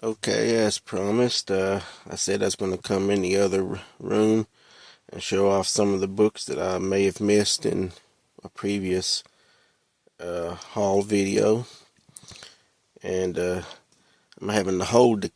Okay, as promised, I said I was going to come in the other room and show off some of the books that I may have missed in a previous haul video. And I'm having to hold the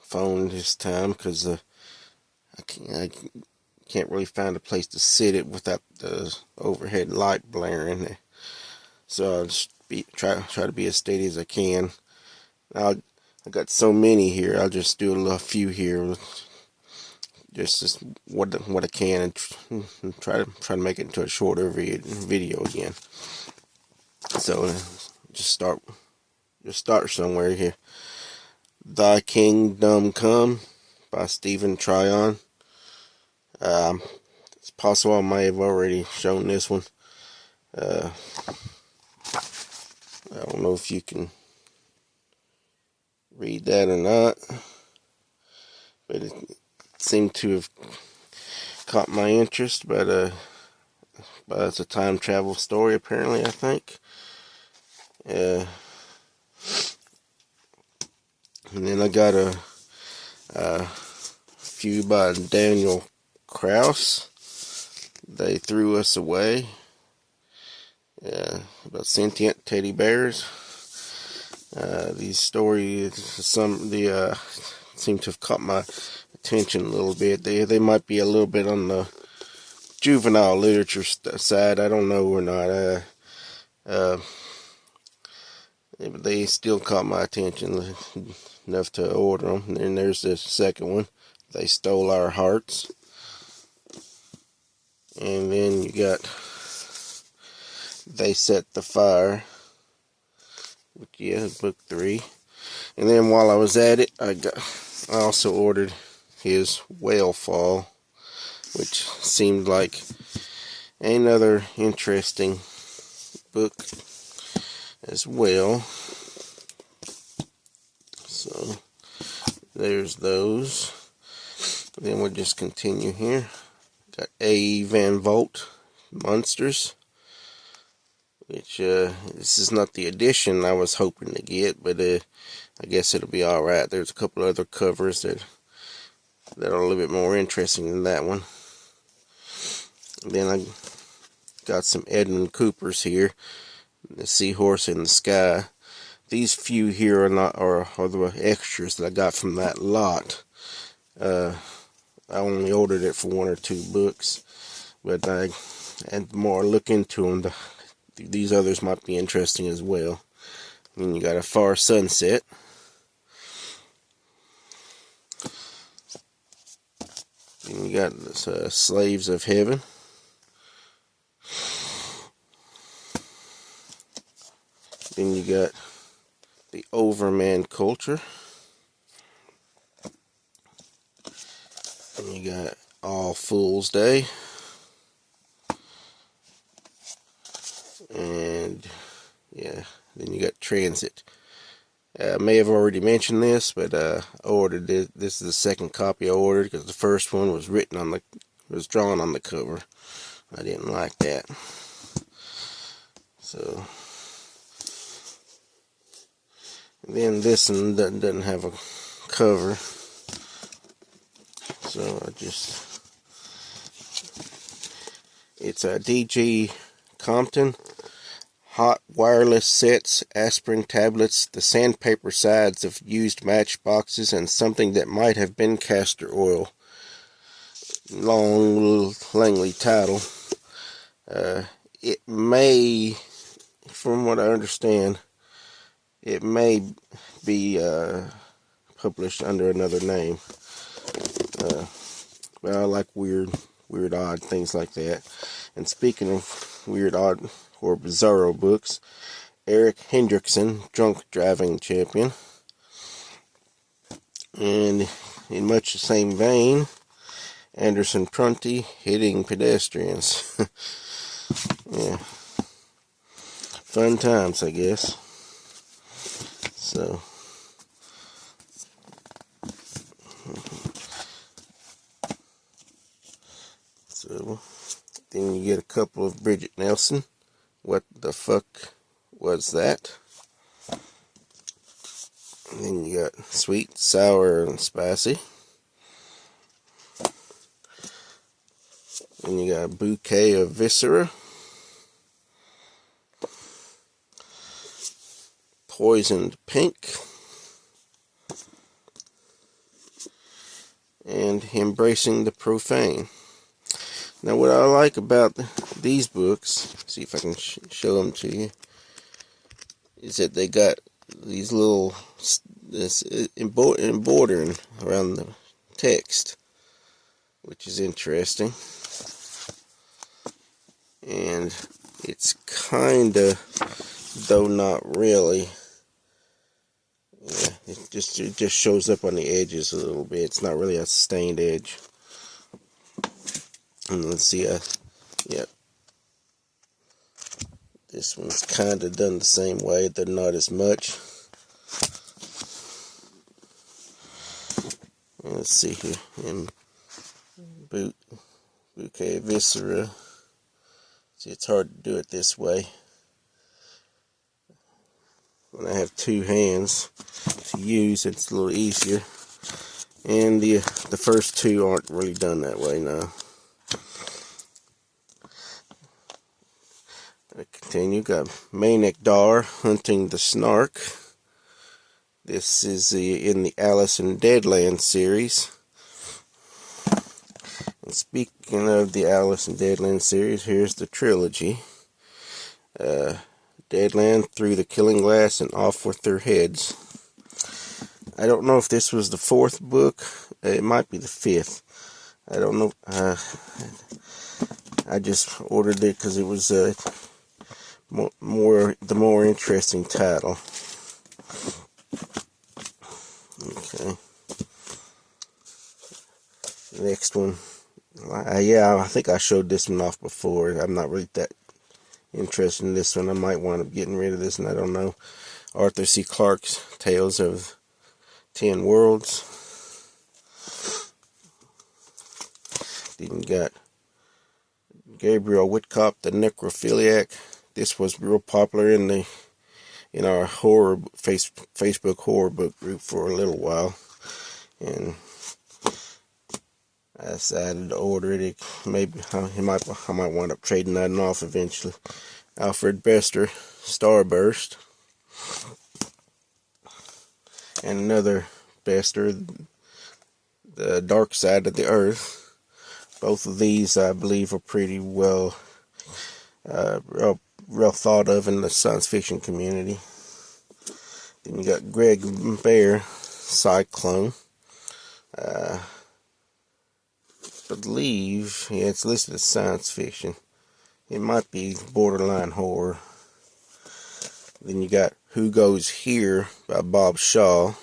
phone this time because I can't really find a place to sit it without the overhead light blaring. So I'll just try to be as steady as I can. I got so many here. I'll just do a few here, just what I can, and try to make it into a shorter video again. So start somewhere here. Thy Kingdom Come by Stephen Tryon. It's possible I may have already shown this one. I don't know if you can read that or not, but it seemed to have caught my interest. But it's a time travel story, apparently, I think. And then I got a few by Daniel Kraus. They Threw Us Away. About sentient teddy bears. These stories, seem to have caught my attention a little bit. They might be a little bit on the juvenile literature side. I don't know or not. But they still caught my attention enough to order them. And then there's the second one. They Stole Our Hearts. And then you got They Set the Fire. Yeah, book 3. And then while I was at it, I also ordered his Whale Fall, which seemed like another interesting book as well. So there's those. Then we'll just continue here. Got A. Van Vogt, Monsters, which this is not the edition I was hoping to get, but I guess it'll be alright. There's a couple other covers that are a little bit more interesting than that one. And then I got some Edmund Coopers here, The Seahorse in the Sky. These few here are the extras that I got from that lot. I only ordered it for 1 or 2 books, but and the more I look into them, these others might be interesting as well. And you got A Far Sunset. Then you got this, Slaves of Heaven. Then you got The Overman Culture. And you got All Fool's Day. And yeah, then you got Transit. I may have already mentioned this, but I ordered it. This is the second copy I ordered because the first one was drawn on the cover. I didn't like that. So, and then this one doesn't have a cover. So it's a DG Compton. Hot wireless sets, aspirin tablets, the sandpaper sides of used matchboxes, and something that might have been castor oil. Long, Langley title. It may, from what I understand, it may be published under another name. But I like weird, odd things like that. And speaking of weird, odd, or bizarro books, Eric Hendrickson, Drunk Driving Champion. And in much the same vein, Anderson Prunty, Hitting Pedestrians. Yeah. Fun times, I guess. So then you get a couple of Bridget Nelson. What the fuck was that? And then you got sweet, sour, and spicy. And you got a bouquet of viscera, poisoned pink, and embracing the profane. Now, what I like about these books, see if I can show them to you, is that they got these little this embroidering around the text, which is interesting. And it's kinda, though not really, yeah, it just shows up on the edges a little bit. It's not really a stained edge. And let's see, yeah, this one's kinda done the same way. They're not as much. And let's see here, in bouquet viscera. See, it's hard to do it this way when I have two hands to use. It's a little easier, and the first two aren't really done that way now. I continue. Got Manik Dar hunting the Snark. This is in the Alice in Deadland series. And speaking of the Alice in Deadland series, here's the trilogy. Deadland, Through the Killing Glass, and Off with Their Heads. I don't know if this was the fourth book. It might be the fifth. I don't know. I just ordered it because it was the more interesting title. Okay. Next one. Yeah, I think I showed this one off before. I'm not really that interested in this one. I might wind up getting rid of this one. I don't know. Arthur C. Clarke's Tales of 10 Worlds. Then you got Gabriel Whitcop, the Necrophiliac. This was real popular in our horror Facebook horror book group for a little while, and I decided to order it. Maybe I might wind up trading that off eventually. Alfred Bester, Starburst, and another Bester, The Dark Side of the Earth. Both of these, I believe, are pretty well real thought of in the science fiction community. Then you got Greg Bear, Cyclone. I believe, yeah, it's listed as science fiction. It might be borderline horror. Then you got Who Goes Here by Bob Shaw.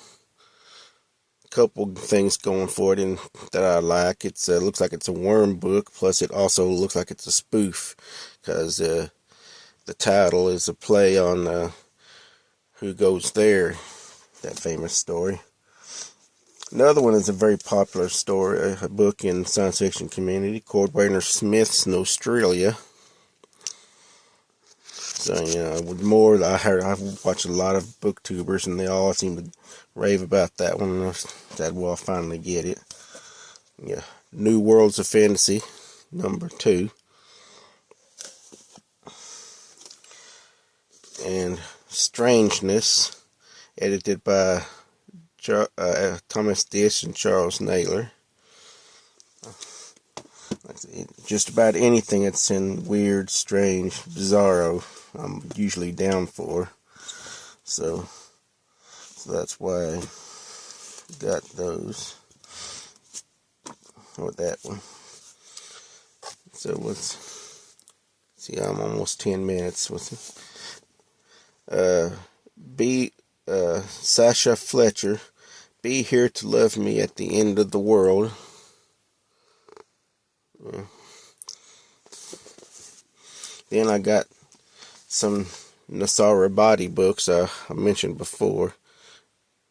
Couple things going for it that I like. It looks like it's a worm book, plus it also looks like it's a spoof, because the title is a play on Who Goes There, that famous story. Another one is a very popular story, a book in the science fiction community, Cordwainer Smith's Nostralia. So, with more, I've watched a lot of booktubers, and they all seem to rave about that one. I said, well, I'll finally get it. Yeah, New Worlds of Fantasy, #2. And Strangeness, edited by Thomas Disch and Charles Naylor. Just about anything that's in weird, strange, bizarro, I'm usually down for. So that's why I got those. Or that one. So let's see, I'm almost 10 minutes. Sasha Fletcher, Be Here to Love Me at the End of the World. Yeah. Then I got some Nasara Body books I mentioned before.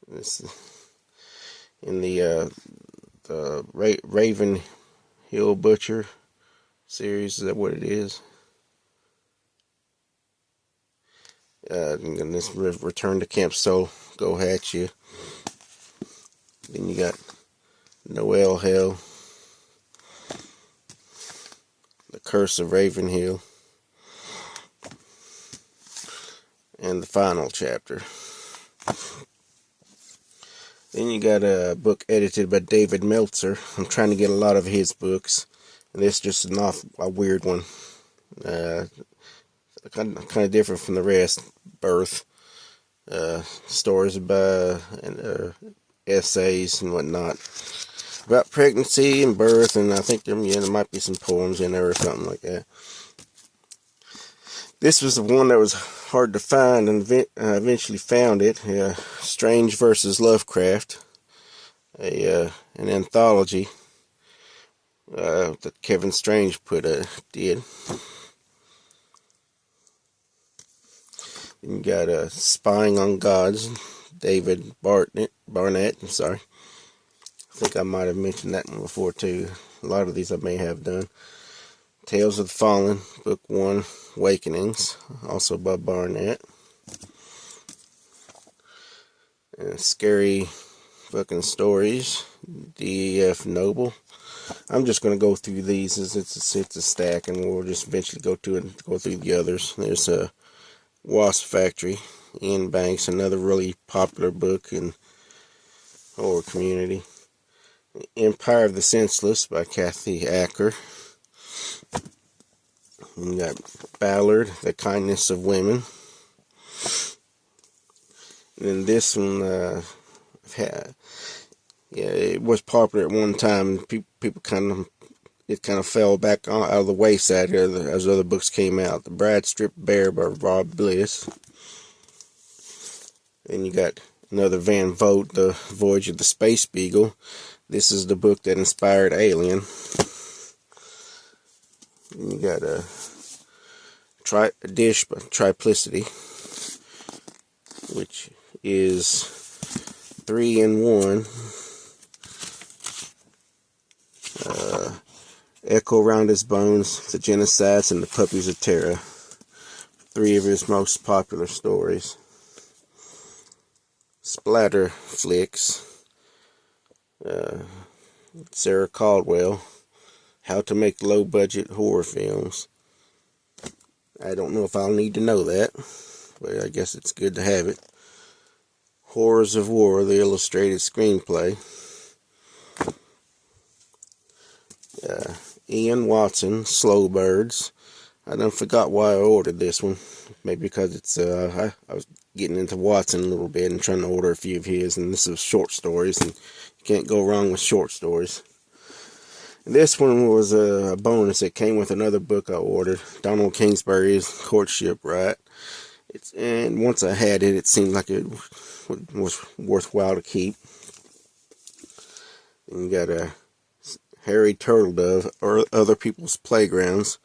This in the Raven Hill Butcher series. Is that what it is? And this Return to Camp Soul go at you. Then you got Noel Hell, The Curse of Ravenhill, and the final chapter. Then you got a book edited by David Meltzer. I'm trying to get a lot of his books, and this is just a weird one. Kind of different from the rest. Birth, stories about essays and whatnot about pregnancy and birth, and I think there might be some poems in there or something like that. This was the one that was hard to find, and eventually found it. Strange versus Lovecraft, an anthology that Kevin Strange did. And you got Spying on Gods, David Barnett. I'm sorry. I think I might have mentioned that one before too. A lot of these I may have done. Tales of the Fallen, Book 1, Awakenings, also by Barnett. And Scary Fucking Stories, D.F. Noble. I'm just going to go through these as it's a stack, and we'll just eventually go through the others. There's a Wasp Factory, Ian Banks, another really popular book in the horror community. Empire of the Senseless by Kathy Acker. You got Ballard, The Kindness of Women. And then this one, it was popular at one time. People kind of fell back out of the wayside here as other books came out. The Brad Stripped Bear by Rob Bliss. Then you got another Van Vogt, The Voyage of the Space Beagle. This is the book that inspired Alien. And you got a Dish by Triplicity, which is 3-in-1. Echo Round His Bones, The Genocides, and The Puppies of Terra. 3 of his most popular stories. Splatter Flicks. Sarah Caldwell, How to Make Low-Budget Horror Films. I don't know if I'll need to know that, but I guess it's good to have it. Horrors of War, the illustrated screenplay. Ian Watson, Slow Birds. I done forgot why I ordered this one. Maybe because it's I was getting into Watson a little bit and trying to order a few of his, and this is short stories, and you can't go wrong with short stories. And this one was a bonus. It came with another book I ordered, Donald Kingsbury's Courtship Right. And once I had it, it seemed like it was worthwhile to keep. And you got a Harry Turtledove, or Other People's Playgrounds.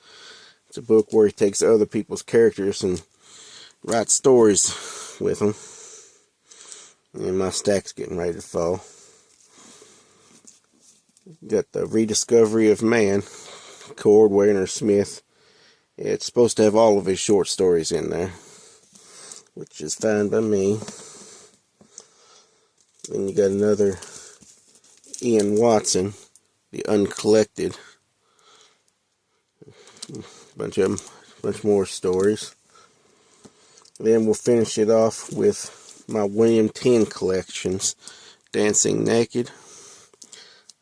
It's a book where he takes other people's characters and writes stories with them. And my stack's getting ready to fall. You got The Rediscovery of Man, Cord Wainer Smith. It's supposed to have all of his short stories in there, which is fine by me. Then you got another Ian Watson, The Uncollected. Bunch more stories. Then we'll finish it off with my William Tenn collections. Dancing Naked,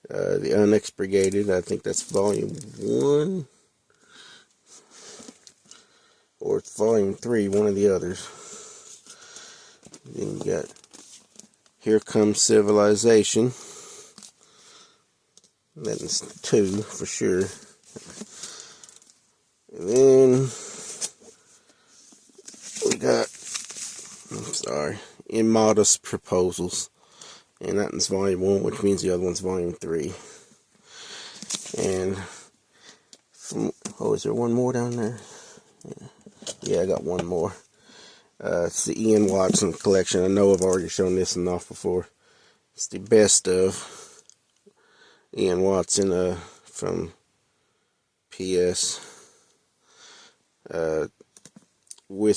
The Unexpurgated, I think that's volume 1. Or it's volume 3, one of the others. Then you got Here Comes Civilization. That's 2 for sure. And then we got, Immodest Proposals. And that one's volume 1, which means the other one's volume 3. And, is there one more down there? Yeah, I got one more. It's the Ian Watson collection. I know I've already shown this enough before. It's the best of Ian Watson from PS.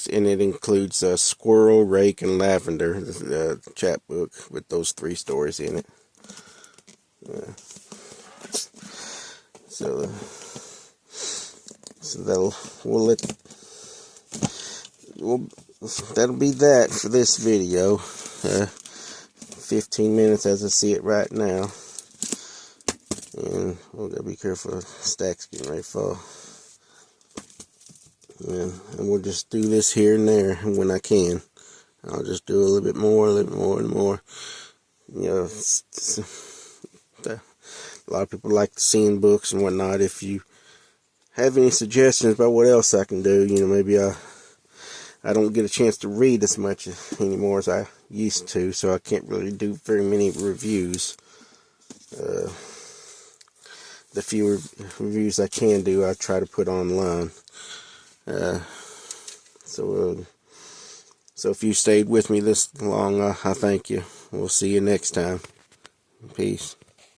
and it includes Squirrel, Rake, and Lavender, the chapbook with those 3 stories in it. So that'll be that for this video. 15 minutes as I see it right now. And we gotta be careful, stacks getting ready to fall. And we'll just do this here and there when I can. I'll just do a little bit more, and more. You know, a lot of people like seeing books and whatnot. If you have any suggestions about what else I can do, you know, maybe I don't get a chance to read as much anymore as I used to, so I can't really do very many reviews. The few reviews I can do, I try to put online. So if you stayed with me this long, I thank you. We'll see you next time. Peace.